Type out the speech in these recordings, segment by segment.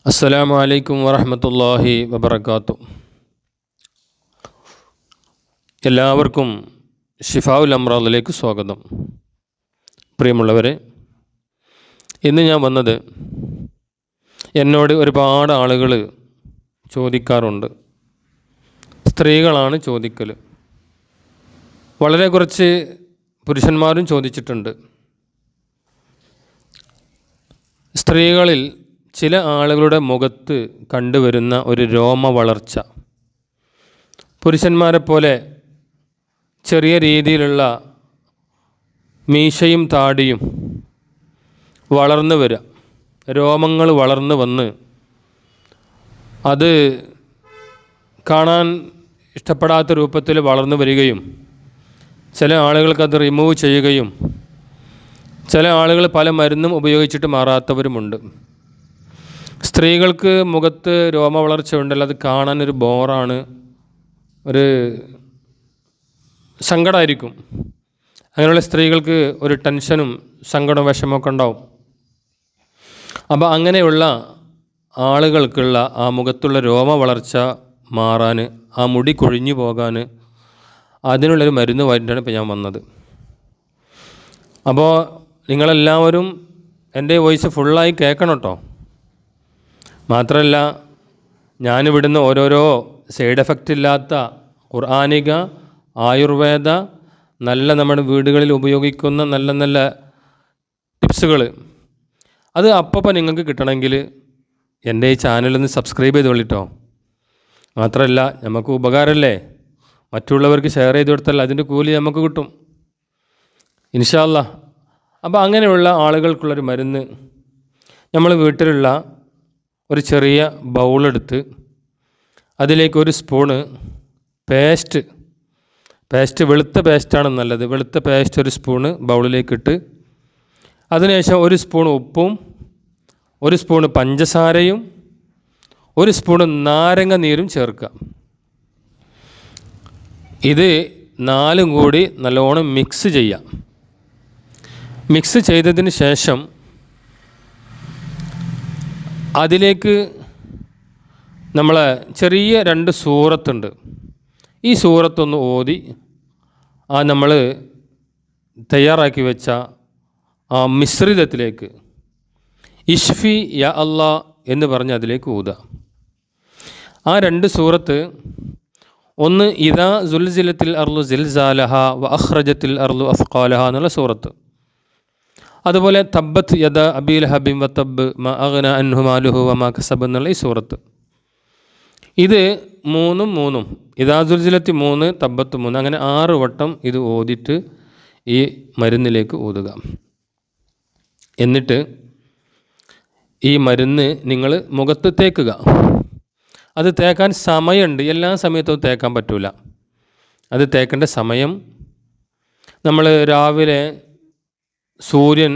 അസ്സലാമു അലൈക്കും വറഹ്മത്തുള്ളാഹി വബറകാതുഹു. എല്ലാവർക്കും ഷിഫാഉൽ അംറാദിലേക്ക് സ്വാഗതം. പ്രിയമുള്ളവരെ, ഇന്ന് ഞാൻ വന്നത്, എന്നോട് ഒരുപാട് ആളുകൾ ചോദിക്കാറുണ്ട്, സ്ത്രീകളാണ് ചോദിക്കൽ, വളരെ കുറച്ച് പുരുഷന്മാരും ചോദിച്ചിട്ടുണ്ട്. സ്ത്രീകളിൽ ചില ആളുകളുടെ മുഖത്ത് കണ്ടുവരുന്ന ഒരു രോമ വളർച്ച, പുരുഷന്മാരെ പോലെ ചെറിയ രീതിയിലുള്ള മീശയും താടിയും വളർന്നു വരിക, രോമങ്ങൾ വളർന്നു വന്ന് അത് കാണാൻ ഇഷ്ടപ്പെടാത്ത രൂപത്തിൽ വളർന്നു വരികയും ചില ആളുകൾക്കത് റിമൂവ് ചെയ്യുകയും ചില ആളുകൾ പല മരുന്നും ഉപയോഗിച്ചിട്ട് മാറാത്തവരുമുണ്ട്. സ്ത്രീകൾക്ക് മുഖത്ത് രോമ വളർച്ച ഉണ്ടല്ലോ, അത് കാണാനൊരു ബോറാണ്, ഒരു സങ്കടമായിരിക്കും. അങ്ങനെയുള്ള സ്ത്രീകൾക്ക് ഒരു ടെൻഷനും സങ്കടവും വിഷമമൊക്കെ ഉണ്ടാവും. അപ്പോൾ അങ്ങനെയുള്ള ആളുകൾക്കുള്ള ആ മുഖത്തുള്ള രോമ വളർച്ച മാറാൻ, ആ മുടി കൊഴിഞ്ഞു പോകാൻ, അതിനുള്ളൊരു മരുന്നുമായിട്ടാണ് ഇപ്പോൾ ഞാൻ വന്നത്. അപ്പോൾ നിങ്ങളെല്ലാവരും എൻ്റെ വോയിസ് ഫുള്ളായി കേൾക്കണം കേട്ടോ. മാത്രമല്ല, ഞാനിവിടുന്ന് ഓരോരോ സൈഡ് എഫക്റ്റ് ഇല്ലാത്ത ഖുർആനിക, ആയുർവേദ, നല്ല നമ്മുടെ വീടുകളിൽ ഉപയോഗിക്കുന്ന നല്ല നല്ല ടിപ്സുകൾ, അത് അപ്പോൾ നിങ്ങൾക്ക് കിട്ടണമെങ്കിൽ എൻ്റെ ഈ ചാനലൊന്ന് സബ്സ്ക്രൈബ് ചെയ്തോളിട്ടോ. മാത്രമല്ല, നമുക്ക് ഉപകാരമല്ലേ, മറ്റുള്ളവർക്ക് ഷെയർ ചെയ്ത് കൊടുത്താൽ അതിൻ്റെ കൂലി നമുക്ക് കിട്ടും ഇൻഷാ അല്ലാഹ്. അപ്പോൾ അങ്ങനെയുള്ള ആളുകൾക്കുള്ളൊരു മരുന്ന്, നമ്മൾ വീട്ടിലുള്ള ഒരു ചെറിയ ബൗളെടുത്ത് അതിലേക്ക് ഒരു സ്പൂണ് പേസ്റ്റ് വെളുത്ത പേസ്റ്റാണ് നല്ലത്, വെളുത്ത പേസ്റ്റ് ഒരു സ്പൂണ് ബൗളിലേക്കിട്ട്, അതിനുശേഷം ഒരു സ്പൂൺ ഉപ്പും ഒരു സ്പൂണ് പഞ്ചസാരയും ഒരു സ്പൂണ് നാരങ്ങ നീരും ചേർക്കുക. ഇത് നാലും കൂടി നല്ലോണം മിക്സ് ചെയ്യാം. മിക്സ് ചെയ്തതിന് ശേഷം അതിലേക്ക് നമ്മളെ ചെറിയ 2 സൂറത്തുണ്ട്, ഈ സൂറത്തൊന്ന് ഓതി ആ നമ്മൾ തയ്യാറാക്കി വെച്ച ആ മിശ്രിതത്തിലേക്ക് ഇഷ്ഫി യാ അല്ലാ എന്ന് പറഞ്ഞ് അതിലേക്ക് ഊതുക. ആ 2 സൂറത്ത്, ഒന്ന് ഇദാ സുൽസിലത്തിൽ അർളു സിൽസാലഹ വ അഖ്റജത്തിൽ അർളു അസ്ഖാലഹ എന്നുള്ള സൂറത്ത്, അതുപോലെ തബ്ബത്ത് യദ അബീ ലഹബിൻ വ തബ്ബ് മാ അഗ്ന അൻഹു മാലുഹു വ മാ കസബ് എന്നുള്ള ഈ സൂറത്ത്. ഇത് മൂന്നും ഇദാ സുൽസിലത്തി 3, തബ്ബത്ത് 3, അങ്ങനെ 6 വട്ടം ഇത് ഓതിയിട്ട് ഈ മരുന്നിലേക്ക് ഊതുക. എന്നിട്ട് ഈ മരുന്ന് നിങ്ങൾ മുഖത്ത് തേക്കുക. അത് തേക്കാൻ സമയമുണ്ട്, എല്ലാ സമയത്തും തേക്കാൻ പറ്റില്ല. അത് തേക്കേണ്ട സമയം നമ്മൾ രാവിലെ സൂര്യൻ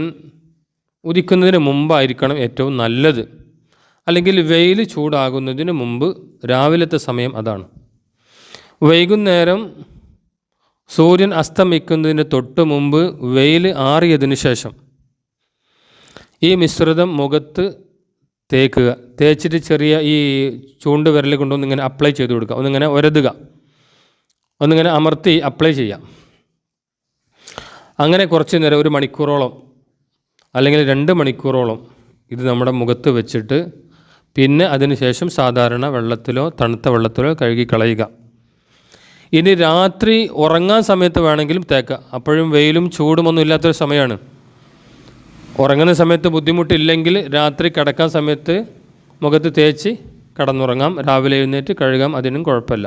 ഉദിക്കുന്നതിന് മുമ്പായിരിക്കണം ഏറ്റവും നല്ലത്, അല്ലെങ്കിൽ വെയിൽ ചൂടാകുന്നതിന് മുമ്പ് രാവിലത്തെ സമയം അതാണ്. വൈകുന്നേരം സൂര്യൻ അസ്തമിക്കുന്നതിന് തൊട്ട് മുമ്പ് വെയിൽ ആറിയതിന് ശേഷം ഈ മിശ്രിതം മുഖത്ത് തേക്കുക. തേച്ചിട്ട് ചെറിയ ഈ ചൂണ്ടുവിരൽ കൊണ്ടൊന്നിങ്ങനെ അപ്ലൈ ചെയ്ത് കൊടുക്കുക, ഒന്നിങ്ങനെ ഒരതുക, ഒന്നിങ്ങനെ അമർത്തി അപ്ലൈ ചെയ്യാം. അങ്ങനെ കുറച്ച് നേരം, 1 മണിക്കൂറോളം അല്ലെങ്കിൽ 2 മണിക്കൂറോളം ഇത് നമ്മുടെ മുഖത്ത് വെച്ചിട്ട് പിന്നെ അതിന് ശേഷം സാധാരണ വെള്ളത്തിലോ തണുത്ത വെള്ളത്തിലോ കഴുകി കളയുക. ഇനി രാത്രി ഉറങ്ങാൻ സമയത്ത് വേണമെങ്കിലും തേക്കുക. അപ്പോഴും വെയിലും ചൂടുമൊന്നും ഇല്ലാത്തൊരു സമയമാണ്. ഉറങ്ങുന്ന സമയത്ത് ബുദ്ധിമുട്ടില്ലെങ്കിൽ രാത്രി കിടക്കാൻ സമയത്ത് മുഖത്ത് തേച്ച് കിടന്നുറങ്ങാം, രാവിലെ എഴുന്നേറ്റ് കഴുകാം, അതിനും കുഴപ്പമില്ല.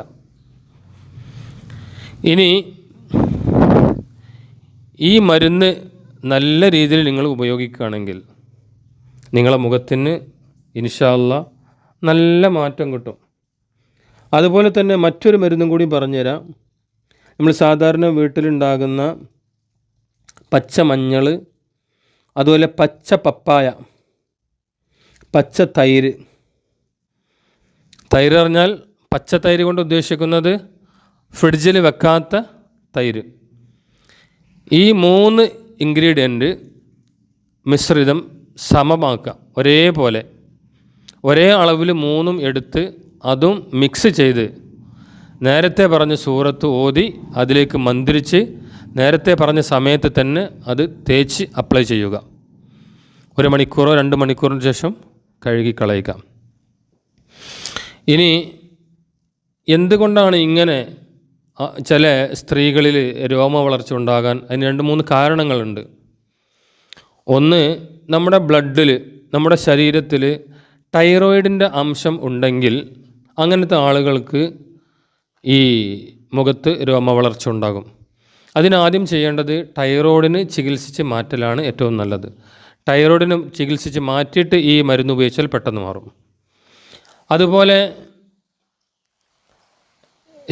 ഇനി ഈ മരുന്ന് നല്ല രീതിയിൽ നിങ്ങൾ ഉപയോഗിക്കുകയാണെങ്കിൽ നിങ്ങളെ മുഖത്തിന് ഇൻഷാ അല്ലാഹ് നല്ല മാറ്റം കിട്ടും. അതുപോലെ തന്നെ മറ്റൊരു മരുന്നും കൂടി പറഞ്ഞുതരാം. നമ്മൾ സാധാരണ വീട്ടിലുണ്ടാകുന്ന പച്ചമഞ്ഞൾ, അതുപോലെ പച്ച പപ്പായ, പച്ച തൈര് പറഞ്ഞാൽ പച്ച തൈര് കൊണ്ട് ഉദ്ദേശിക്കുന്നത് ഫ്രിഡ്ജിൽ വെക്കാത്ത തൈര്. ഈ 3 ഇൻഗ്രീഡിയൻറ്റ് മിശ്രിതം സമമാക്കുക, ഒരേപോലെ ഒരേ അളവിൽ 3 എടുത്ത് അതും മിക്സ് ചെയ്ത് നേരത്തെ പറഞ്ഞ സൂറത്ത് ഓതി അതിലേക്ക് മന്ത്രിച്ച് നേരത്തെ പറഞ്ഞ സമയത്ത് തന്നെ അത് തേച്ച് അപ്ലൈ ചെയ്യുക. 1 മണിക്കൂറോ 2 മണിക്കൂറിന് ശേഷം കഴുകിക്കളയുക. ഇനി എന്തുകൊണ്ടാണ് ഇങ്ങനെ ചില സ്ത്രീകളിൽ രോമ വളർച്ച ഉണ്ടാകാൻ? അതിന് 2-3 കാരണങ്ങളുണ്ട്. ഒന്ന്, നമ്മുടെ ബ്ലഡിൽ, നമ്മുടെ ശരീരത്തിൽ തൈറോയിഡിൻ്റെ അംശം ഉണ്ടെങ്കിൽ അങ്ങനത്തെ ആളുകൾക്ക് ഈ മുഖത്ത് രോമ വളർച്ച ഉണ്ടാകും. അതിനാദ്യം ചെയ്യേണ്ടത് തൈറോയിഡിന് ചികിത്സിച്ച് മാറ്റലാണ് ഏറ്റവും നല്ലത്. തൈറോയിഡിന് ചികിത്സിച്ച് മാറ്റിയിട്ട് ഈ മരുന്ന് ഉപയോഗിച്ചാൽ പെട്ടെന്ന് മാറും. അതുപോലെ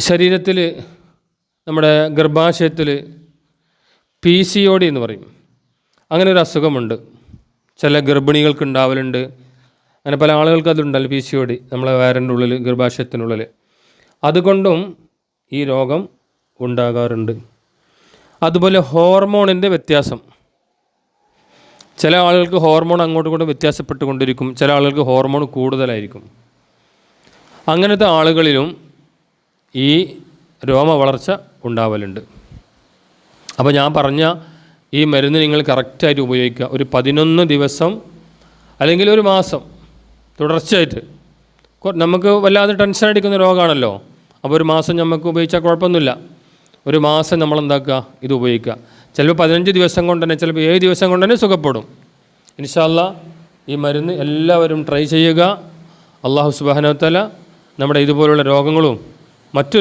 ശരീരത്തിൽ, നമ്മുടെ ഗർഭാശയത്തിൽ PCOD എന്ന് പറയും, അങ്ങനെ ഒരു അസുഖമുണ്ട്. ചില ഗർഭിണികൾക്ക് ഉണ്ടാവലുണ്ട്. അങ്ങനെ പല ആളുകൾക്ക് അതുണ്ടല്ലോ PCOD, നമ്മളെ വയറിൻ്റെ ഉള്ളിൽ, ഗർഭാശയത്തിനുള്ളിൽ. അതുകൊണ്ടും ഈ രോഗം ഉണ്ടാകാറുണ്ട്. അതുപോലെ ഹോർമോണിൻ്റെ വ്യത്യാസം. ചില ആളുകൾക്ക് ഹോർമോൺ അങ്ങോട്ടും ഇങ്ങോട്ടും വ്യത്യാസപ്പെട്ടുകൊണ്ടിരിക്കും. ചില ആളുകൾക്ക് ഹോർമോൺ കൂടുതലായിരിക്കും. അങ്ങനത്തെ ആളുകളിലും ഈ രോമ വളർച്ച ഉണ്ടാവലുണ്ട്. അപ്പോൾ ഞാൻ പറഞ്ഞ ഈ മരുന്ന് നിങ്ങൾ കറക്റ്റായിട്ട് ഉപയോഗിക്കുക. ഒരു 11 ദിവസം അല്ലെങ്കിൽ ഒരു മാസം തുടർച്ചയായിട്ട്. നമുക്ക് വല്ലാതെ ടെൻഷൻ അടിക്കുന്ന രോഗമാണല്ലോ. അപ്പോൾ ഒരു മാസം നമുക്ക് ഉപയോഗിച്ചാൽ കുഴപ്പമൊന്നുമില്ല. ഒരു മാസം നമ്മളെന്താക്കുക, ഇത് ഉപയോഗിക്കുക. ചിലപ്പോൾ 15 ദിവസം കൊണ്ട് തന്നെ, ചിലപ്പോൾ 7 ദിവസം കൊണ്ട് തന്നെ സുഖപ്പെടും. ഇൻഷാ അല്ലാഹ് ഈ മരുന്ന് എല്ലാവരും ട്രൈ ചെയ്യുക. അല്ലാഹു സുബ്ഹാനഹു വ തആല നമ്മുടെ ഇതുപോലുള്ള രോഗങ്ങളും മറ്റു